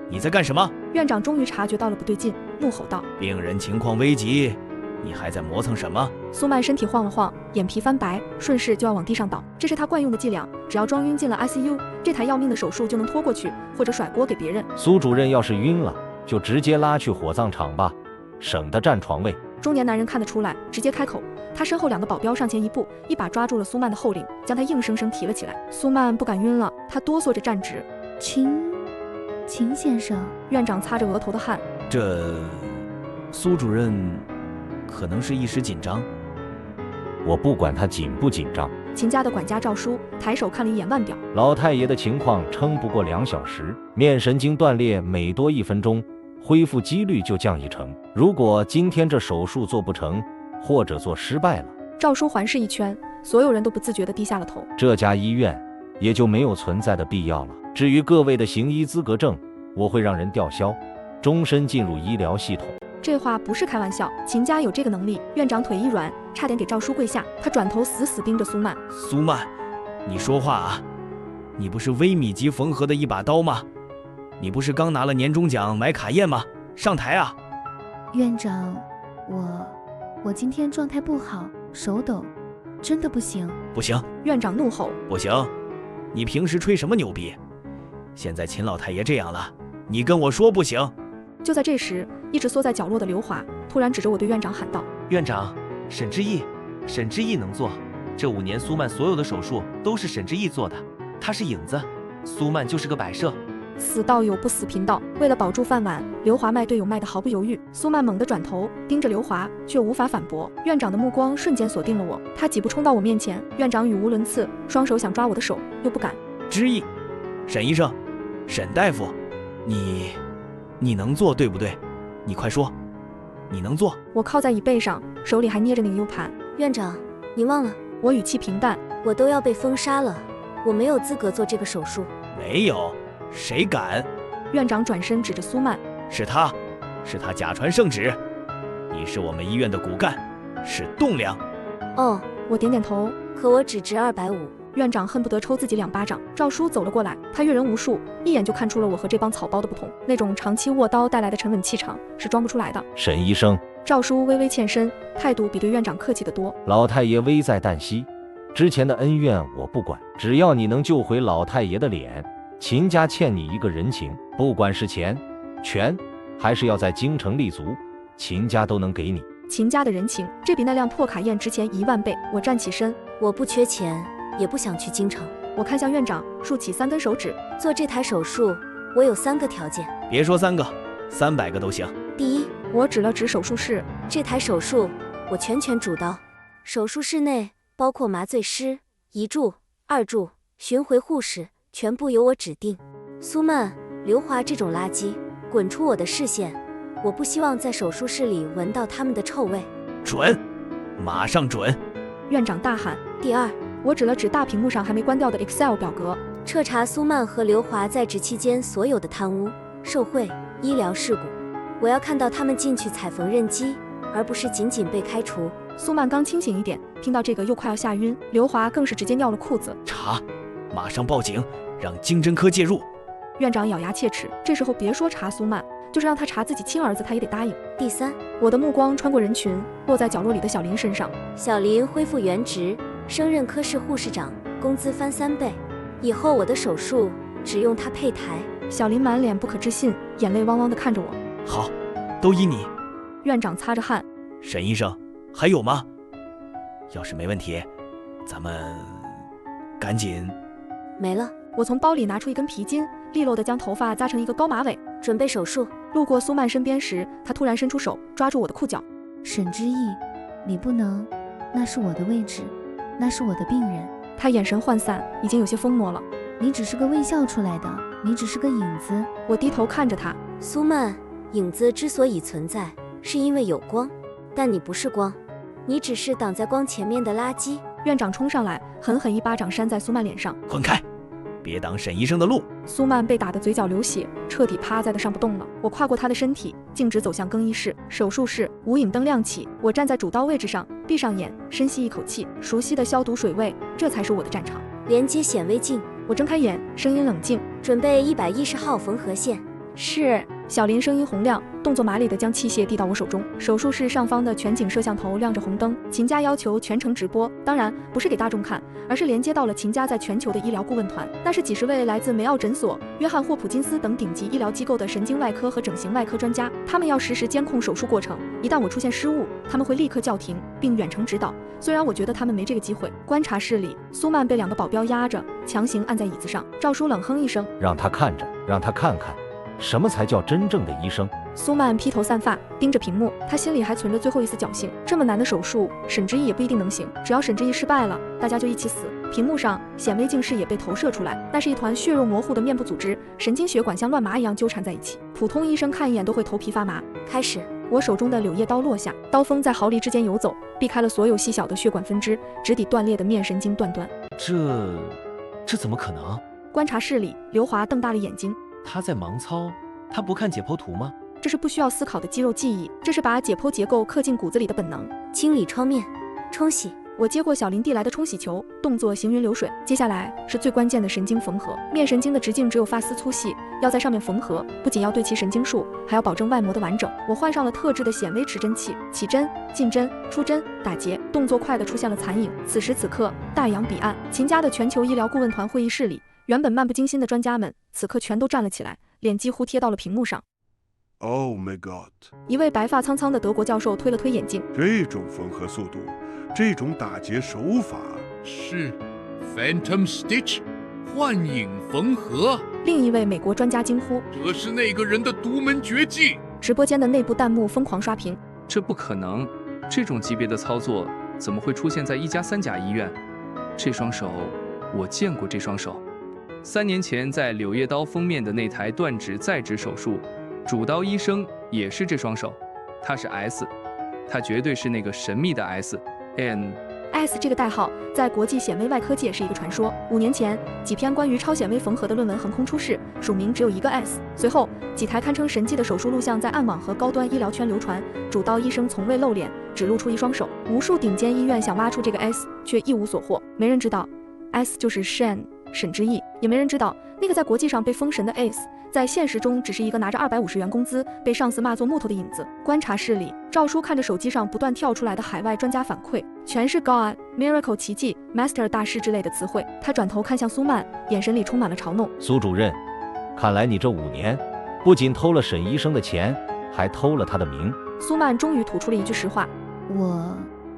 你在干什么？院长终于察觉到了不对劲，怒吼道：病人情况危急，你还在磨蹭什么？苏曼身体晃了晃，眼皮翻白，顺势就要往地上倒。这是他惯用的伎俩，只要装晕进了 ICU， 这台要命的手术就能拖过去，或者甩锅给别人。苏主任要是晕了，就直接拉去火葬场吧，省得占床位。中年男人看得出来，直接开口。他身后2个保镖上前一步，一把抓住了苏曼的后领，将他硬生生提了起来。苏曼不敢晕了，他哆嗦着站直。秦先生，院长擦着额头的汗，这苏主任可能是一时紧张。我不管他紧不紧张。秦家的管家赵叔抬手看了一眼腕表，老太爷的情况撑不过2小时，面神经断裂每多1分钟，恢复几率就降1成。如果今天这手术做不成，或者做失败了，赵叔环视一圈，所有人都不自觉地低下了头。这家医院也就没有存在的必要了。至于各位的行医资格证，我会让人吊销，终身进入医疗系统。这话不是开玩笑，秦家有这个能力。院长腿一软，差点给赵叔跪下。他转头死死盯着苏曼。苏曼，你说话啊！你不是微米级缝合的一把刀吗？你不是刚拿了年终奖买卡宴吗？上台啊！院长，我今天状态不好，手抖，真的不行。不行！院长怒吼。不行！你平时吹什么牛逼？现在秦老太爷这样了，你跟我说不行。就在这时，一直缩在角落的刘华突然指着我对院长喊道：“院长，沈之意能做。这5年苏曼所有的手术都是沈之意做的，他是影子，苏曼就是个摆设。”死道友不死贫道，为了保住饭碗，刘华卖队友卖得毫不犹豫。苏曼猛地转头盯着刘华，却无法反驳。院长的目光瞬间锁定了我，他几步冲到我面前，院长语无伦次，双手想抓我的手，又不敢。之意，沈医生，沈大夫，你能做对不对？你快说，你能做？我靠在椅背上，手里还捏着那个 U 盘。院长，你忘了？我语气平淡。我都要被封杀了，我没有资格做这个手术。没有，谁敢？院长转身指着苏曼，是他假传圣旨。你是我们医院的骨干，是栋梁。哦，我点点头。可我只值250。院长恨不得抽自己2巴掌。赵叔走了过来，他阅人无数，一眼就看出了我和这帮草包的不同。那种长期握刀带来的沉稳气场是装不出来的。沈医生，赵叔微微欠身，态度比对院长客气得多。老太爷危在旦夕，之前的恩怨我不管，只要你能救回老太爷的脸，秦家欠你一个人情，不管是钱、权，还是要在京城立足，秦家都能给你。秦家的人情，这比那辆破卡宴值钱1万倍。我站起身，我不缺钱，也不想去京城。我看向院长，竖起3根手指。做这台手术，我有3个条件。别说3个，300个都行。第一，我指了指手术室，这台手术我全权主刀。手术室内包括麻醉师、1助、2助、巡回护士，全部由我指定。苏曼、刘华这种垃圾，滚出我的视线！我不希望在手术室里闻到他们的臭味。准，马上准！院长大喊。第二，我指了指大屏幕上还没关掉的 Excel 表格，彻查苏曼和刘华在职期间所有的贪污、受贿、医疗事故。我要看到他们进去踩缝纫机，而不是仅仅被开除。苏曼刚清醒一点，听到这个又快要吓晕。刘华更是直接尿了裤子。查，马上报警，让经侦科介入。院长咬牙切齿，这时候别说查苏曼，就是让他查自己亲儿子，他也得答应。第三，我的目光穿过人群，落在角落里的小林身上。小林恢复原职，升任科室护士长，工资翻3倍。以后我的手术只用他配台。小林满脸不可置信，眼泪汪汪地看着我。好，都依你。院长擦着汗。沈医生，还有吗？要是没问题，咱们赶紧。没了。我从包里拿出一根皮筋，利落地将头发扎成一个高马尾，准备手术。路过苏曼身边时，他突然伸出手抓住我的裤脚。沈之意，你不能，那是我的位置，那是我的病人。他眼神涣散，已经有些疯魔了。你只是个微笑出来的，你只是个影子。我低头看着他。苏曼，影子之所以存在，是因为有光，但你不是光，你只是挡在光前面的垃圾。院长冲上来，狠狠一巴掌扇在苏曼脸上。滚开，别挡沈医生的路。苏曼被打得嘴角流血，彻底趴在地上不动了。我跨过他的身体，径直走向更衣室。手术室，无影灯亮起，我站在主刀位置上，闭上眼，深吸一口气，熟悉的消毒水味，这才是我的战场。连接显微镜。我睁开眼，声音冷静，准备110号缝合线。是。小林声音洪亮，动作麻利地将器械递到我手中。手术室上方的全景摄像头亮着红灯，秦家要求全程直播，当然不是给大众看，而是连接到了秦家在全球的医疗顾问团。那是几十位来自梅奥诊所、约翰霍普金斯等顶级医疗机构的神经外科和整形外科专家，他们要实时监控手术过程，一旦我出现失误，他们会立刻叫停并远程指导。虽然我觉得他们没这个机会。观察室里，苏曼被2个保镖压着，强行按在椅子上。赵叔冷哼一声，让他看着，让他看看什么才叫真正的医生。苏曼披头散发，盯着屏幕，他心里还存着最后一丝侥幸。这么难的手术，沈之意也不一定能行。只要沈之意失败了，大家就一起死。屏幕上，显微镜视野被投射出来，那是一团血肉模糊的面部组织，神经血管像乱麻一样纠缠在一起，普通医生看一眼都会头皮发麻。开始。我手中的柳叶刀落下，刀锋在毫厘之间游走，避开了所有细小的血管分支，直抵断裂的面神经断端。这怎么可能？观察室里，刘华瞪大了眼睛。他在盲操，他不看解剖图吗？这是不需要思考的肌肉记忆，这是把解剖结构刻进骨子里的本能。清理创面，冲洗。我接过小林递来的冲洗球，动作行云流水。接下来是最关键的神经缝合。面神经的直径只有发丝粗细，要在上面缝合，不仅要对齐神经束，还要保证外膜的完整。我换上了特制的显微持针器，起针、进针、出针、打结，动作快的出现了残影。此时此刻，大洋彼岸，秦家的全球医疗顾问团会议室里，原本漫不经心的专家们，此刻全都站了起来，脸几乎贴到了屏幕上。Oh my god！ 一位白发苍苍的德国教授推了推眼镜，这种缝合速度，这种打结手法是 Phantom Stitch 幻影缝合。另一位美国专家惊呼：“这是那个人的独门绝技！”直播间的内部弹幕疯狂刷屏：“这不可能！这种级别的操作怎么会出现在一家3甲医院？这双手，我见过这双手。3年前在柳叶刀封面的那台断指再指手术。”主刀医生也是这双手，他是 S， 他绝对是那个神秘的 S。S 这个代号在国际显微外科界是一个传说。5年前，几篇关于超显微缝合的论文横空出世，署名只有一个 S。随后，几台堪称神迹的手术录像在暗网和高端医疗圈流传，主刀医生从未露脸，只露出一双手。无数顶尖医院想挖出这个 S， 却一无所获。没人知道 S 就是 Shen 沈之毅，也没人知道那个在国际上被封神的 S。在现实中只是一个拿着250元工资被上司骂做木头的影子。观察室里，赵叔看着手机上不断跳出来的海外专家反馈，全是 God、Miracle 奇迹、Master 大师之类的词汇。他转头看向苏曼，眼神里充满了嘲弄。苏主任，看来你这5年不仅偷了沈医生的钱，还偷了他的名。苏曼终于吐出了一句实话：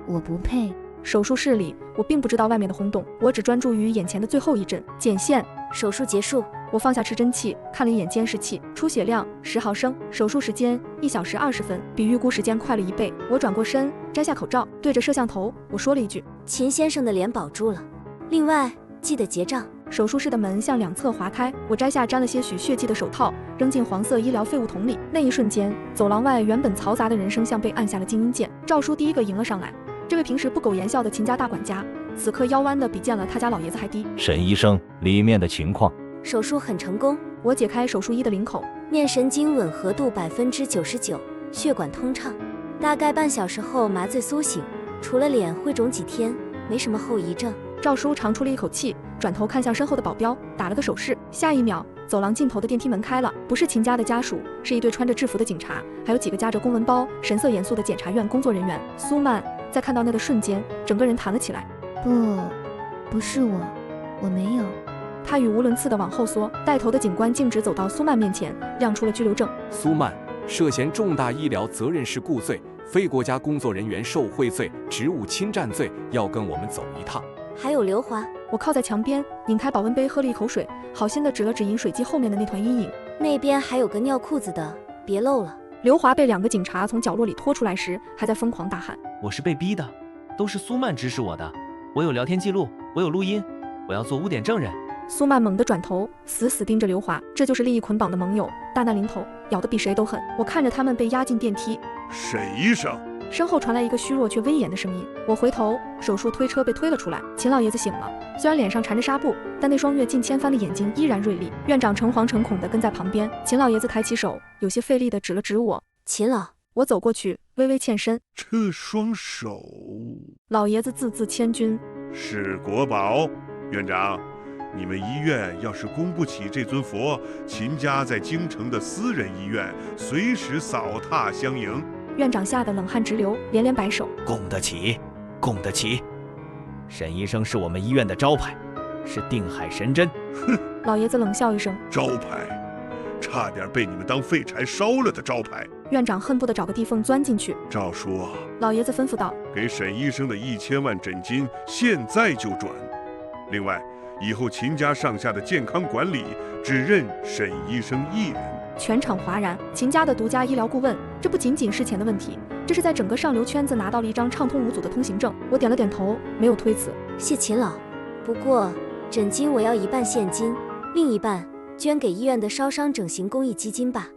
我不配。手术室里，我并不知道外面的轰动，我只专注于眼前的最后一阵剪线。手术结束，我放下持针器，看了一眼监视器，出血量10毫升，手术时间1小时20分，比预估时间快了1倍。我转过身，摘下口罩，对着摄像头，我说了一句：“秦先生的脸保住了。另外，记得结账。”手术室的门向两侧划开，我摘下沾了些许血迹的手套，扔进黄色医疗废物桶里。那一瞬间，走廊外原本嘈杂的人声像被按下了静音键。赵叔第一个迎了上来。这位平时不苟言笑的秦家大管家，此刻腰弯的比见了他家老爷子还低。沈医生，里面的情况？手术很成功，我解开手术衣的领口，面神经吻合度99%，血管通畅，大概半小时后麻醉苏醒，除了脸会肿几天，没什么后遗症。赵叔长出了一口气，转头看向身后的保镖，打了个手势。下一秒，走廊尽头的电梯门开了，不是秦家的家属，是一队穿着制服的警察，还有几个夹着公文包、神色严肃的检察院工作人员。苏曼在看到那的瞬间，整个人弹了起来。不是我没有。他语无伦次地往后缩，带头的警官径直走到苏曼面前，亮出了拘留证。苏曼涉嫌重大医疗责任事故罪、非国家工作人员受贿罪、职务侵占罪，要跟我们走一趟。还有刘华，我靠在墙边，拧开保温杯喝了一口水，好心地指了指饮水机后面的那团阴影。那边还有个尿裤子的，别漏了。刘华被2个警察从角落里拖出来时，还在疯狂大喊：“我是被逼的，都是苏曼指使我的，我有聊天记录，我有录音，我要做污点证人。”苏曼猛地转头，死死盯着刘华，这就是利益捆绑的盟友，大难临头，咬得比谁都狠。我看着他们被押进电梯。沈医生，身后传来一个虚弱却威严的声音。我回头，手术推车被推了出来，秦老爷子醒了，虽然脸上缠着纱布，但那双阅尽千帆的眼睛依然锐利。院长诚惶诚恐地跟在旁边。秦老爷子抬起手，有些费力地指了指我。秦老，我走过去，微微欠身。这双手，老爷子字字千钧，是国宝。院长，你们医院要是供不起这尊佛，秦家在京城的私人医院随时扫榻相迎。院长吓得冷汗直流，连连摆手。供得起，供得起。沈医生是我们医院的招牌，是定海神针。哼！老爷子冷笑一声。招牌，差点被你们当废柴烧了的招牌。院长恨不得找个地缝钻进去。赵叔，老爷子吩咐道：“给沈医生的1000万诊金现在就转。另外，以后秦家上下的健康管理只认沈医生一人。”全场哗然。秦家的独家医疗顾问，这不仅仅是钱的问题，这是在整个上流圈子拿到了一张畅通无阻的通行证。我点了点头，没有推辞。谢秦老，不过诊金我要1半现金，另一半捐给医院的烧伤整形公益基金吧，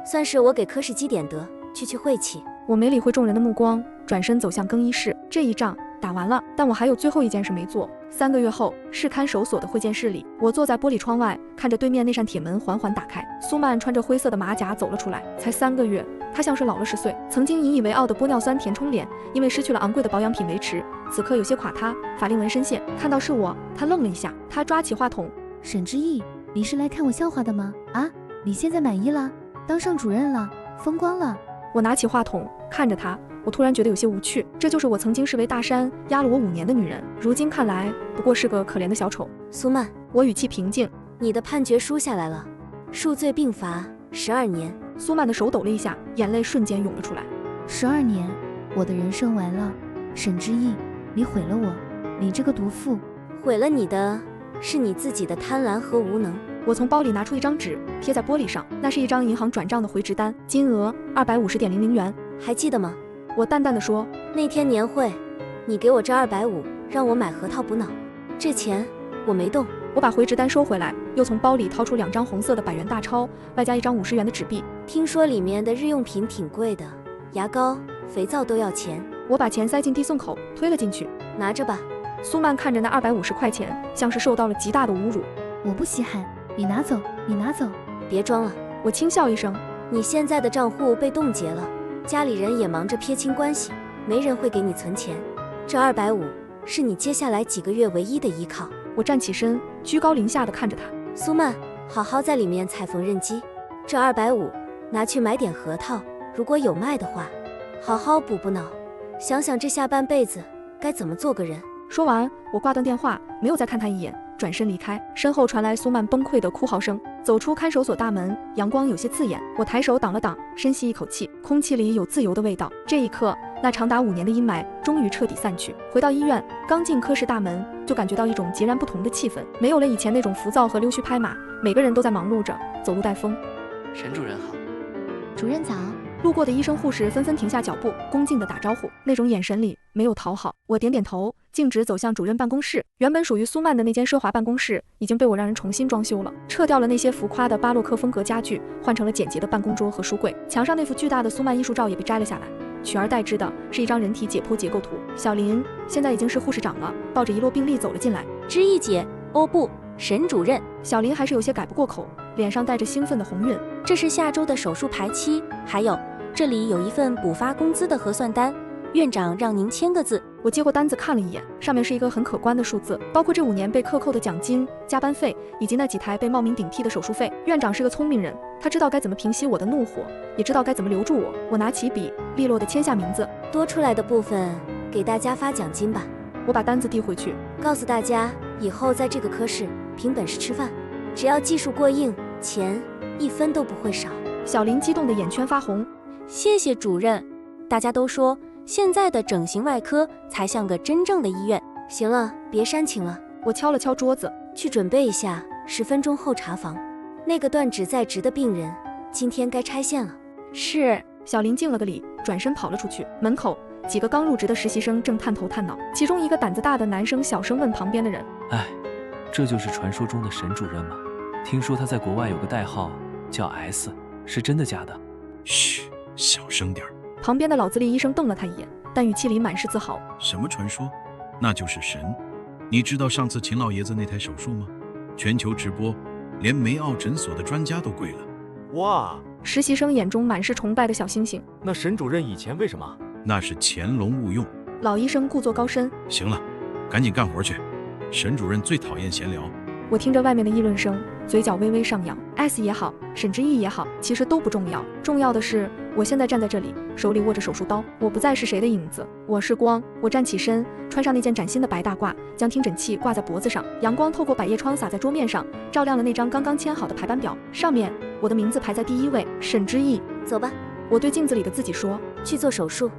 算是我给科室积点德，去晦气。我没理会众人的目光，转身走向更衣室。这一仗打完了，但我还有最后一件事没做。3个月后，市看守所的会见室里，我坐在玻璃窗外，看着对面那扇铁门缓缓打开。苏曼穿着灰色的马甲走了出来，才3个月，她像是老了10岁。曾经引以为傲的玻尿酸填充脸，因为失去了昂贵的保养品维持，此刻有些垮塌，法令纹深陷。看到是我，她愣了一下，她抓起话筒：“沈之意，你是来看我笑话的吗？啊，你现在满意了？当上主任了，风光了？”我拿起话筒看着她，我突然觉得有些无趣。这就是我曾经视为大山压了我5年的女人，如今看来不过是个可怜的小丑。苏曼，我语气平静，你的判决书下来了，数罪并罚12年。苏曼的手抖了一下，眼泪瞬间涌了出来。12年，我的人生完了。沈之意，你毁了我，你这个毒妇。毁了你的是你自己的贪婪和无能。我从包里拿出一张纸，贴在玻璃上，那是一张银行转账的回执单，金额250.00元，还记得吗？我淡淡的说，那天年会，你给我这250，让我买核桃补脑，这钱我没动。我把回执单收回来，又从包里掏出2张红色的100元大钞，外加1张50元的纸币。听说里面的日用品挺贵的，牙膏、肥皂都要钱。我把钱塞进递送口，推了进去，拿着吧。苏曼看着那250块钱，像是受到了极大的侮辱。我不稀罕，你拿走，你拿走。别装了。我轻笑一声，你现在的账户被冻结了，家里人也忙着撇清关系，没人会给你存钱。这250是你接下来几个月唯一的依靠。我站起身，居高临下的看着他。苏曼，好好在里面踩缝纫机，这250拿去买点核桃，如果有卖的话，好好补补脑，想想这下半辈子该怎么做个人。说完，我挂断电话，没有再看他一眼，转身离开。身后传来苏曼崩溃的哭嚎声。走出看守所大门，阳光有些刺眼，我抬手挡了挡，深吸一口气，空气里有自由的味道。这一刻，那长达5年的阴霾终于彻底散去。回到医院，刚进科室大门，就感觉到一种截然不同的气氛，没有了以前那种浮躁和溜须拍马，每个人都在忙碌着，走路带风。沈主任好。主任早。路过的医生护士纷纷停下脚步，恭敬地打招呼，那种眼神里没有讨好。我点点头，径直走向主任办公室。原本属于苏曼的那间奢华办公室已经被我让人重新装修了，撤掉了那些浮夸的巴洛克风格家具，换成了简洁的办公桌和书柜。墙上那幅巨大的苏曼艺术照也被摘了下来，取而代之的是一张人体解剖结构图。小林现在已经是护士长了，抱着一摞病历走了进来。之意姐，哦不，沈主任。小林还是有些改不过口，脸上带着兴奋的红晕。这是下周的手术排期，还有这里有一份补发工资的核算单，院长让您签个字。我接过单子看了一眼，上面是一个很可观的数字，包括这5年被克扣的奖金、加班费，以及那几台被冒名顶替的手术费。院长是个聪明人，他知道该怎么平息我的怒火，也知道该怎么留住我。我拿起笔，利落地签下名字。多出来的部分给大家发奖金吧。我把单子递回去，告诉大家以后在这个科室凭本事吃饭，只要技术过硬，钱1分都不会少。小林激动的眼圈发红。谢谢主任，大家都说现在的整形外科才像个真正的医院。行了，别煽情了。我敲了敲桌子，去准备一下10分钟后查房。那个断指在职的病人今天该拆线了。是。小林敬了个礼，转身跑了出去。门口几个刚入职的实习生正探头探脑，其中一个胆子大的男生小声问旁边的人：哎，这就是传说中的沈主任吗？听说他在国外有个代号叫 S， 是真的假的？嘘，小声点儿。旁边的老资历医生瞪了他一眼，但语气里满是自豪。什么传说？那就是神。你知道上次秦老爷子那台手术吗？全球直播，连梅奥诊所的专家都跪了。哇！实习生眼中满是崇拜的小星星。那沈主任以前为什么？那是潜龙勿用。老医生故作高深。行了，赶紧干活去。沈主任最讨厌闲聊。我听着外面的议论声，嘴角微微上扬。S 也好，沈之意也好，其实都不重要。重要的是，我现在站在这里，手里握着手术刀，我不再是谁的影子，我是光。我站起身，穿上那件崭新的白大褂，将听诊器挂在脖子上。阳光透过百叶窗洒在桌面上，照亮了那张刚刚签好的排班表，上面我的名字排在第1位，沈之意。走吧。我对镜子里的自己说，去做手术。